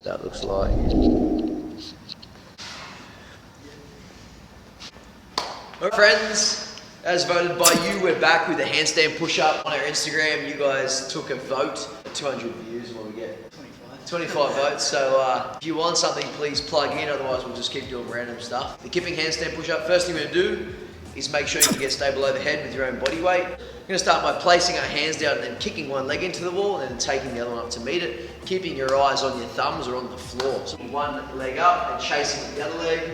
That looks like. Alright friends, as voted by you, we're back with a handstand push-up on our Instagram. You guys took a vote, 200 views, what we get? 25 votes, so if you want something, please plug in, otherwise we'll just keep doing random stuff. The kipping handstand push-up, first thing we're going to do is make sure you can get stable overhead with your own body weight. We're going to start by placing our hands down and then kicking one leg into the wall and then taking the other one up to meet it, keeping your eyes on your thumbs or on the floor. So one leg up and chasing with the other leg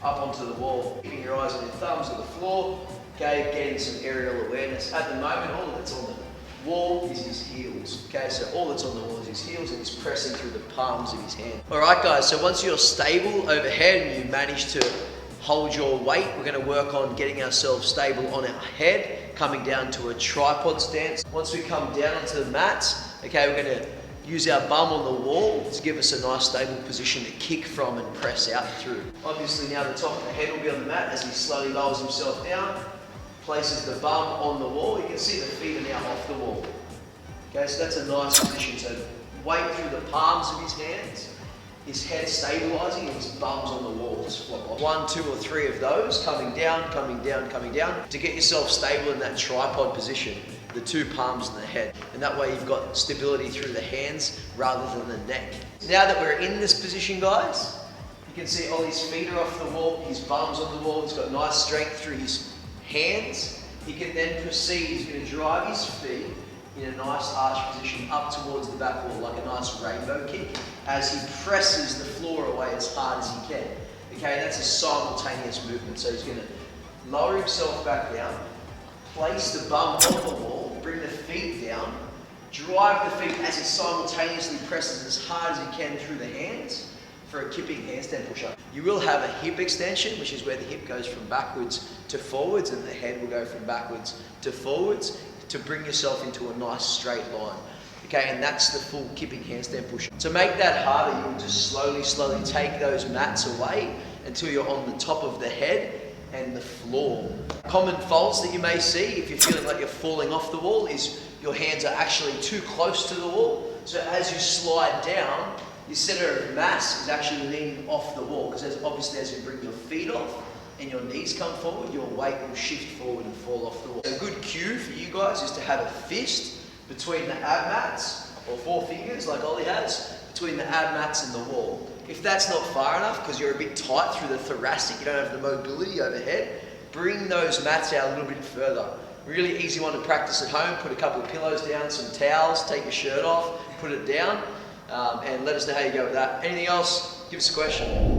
up onto the wall, keeping your eyes on your thumbs or the floor, okay, getting some aerial awareness. At the moment, all that's on the wall is his heels, okay, so all that's on the wall is his heels and he's pressing through the palms of his hand. Alright guys, so once you're stable overhead and you manage to hold your weight, we're going to work on getting ourselves stable on our head, coming down to a tripod stance. Once we come down onto the mats, okay, we're going to use our bum on the wall to give us a nice stable position to kick from and press out through. Obviously now the top of the head will be on the mat as he slowly lowers himself down, places the bum on the wall. You can see the feet are now off the wall. Okay, so that's a nice position. So weight through the palms of his hands, his head stabilizing and his bum's on the wall, just flop off. 1, 2 or 3 of those, coming down, coming down, coming down, to get yourself stable in that tripod position, the 2 palms and the head. And that way you've got stability through the hands rather than the neck. Now that we're in this position, guys, you can see all his feet are off the wall, his bum's on the wall, he's got nice strength through his hands. He can then proceed, he's going to drive his feet in a nice arch position up towards the back wall, like a nice rainbow kick, as he presses the floor away as hard as he can. Okay, that's a simultaneous movement. So he's going to lower himself back down, place the bum on the wall, bring the feet down, drive the feet as he simultaneously presses as hard as he can through the hands for a kipping handstand push-up. You will have a hip extension, which is where the hip goes from backwards to forwards and the head will go from backwards to forwards, to bring yourself into a nice straight line. Okay, and that's the full kipping handstand push-up. To make that harder, you'll just slowly take those mats away until you're on the top of the head and the floor. Common faults that you may see if you're feeling like you're falling off the wall is your hands are actually too close to the wall. So as you slide down, your center of mass is actually leaning off the wall, because obviously as you bring your feet off and your knees come forward, your weight will shift forward and fall off the wall. A good cue for you guys is to have a fist between the ab mats, or 4 fingers like Ollie has, between the ab mats and the wall. If that's not far enough, because you're a bit tight through the thoracic, you don't have the mobility overhead, bring those mats out a little bit further. Really easy one to practice at home. Put a couple of pillows down, some towels, take your shirt off, put it down, and let us know how you go with that. Anything else? Give us a question.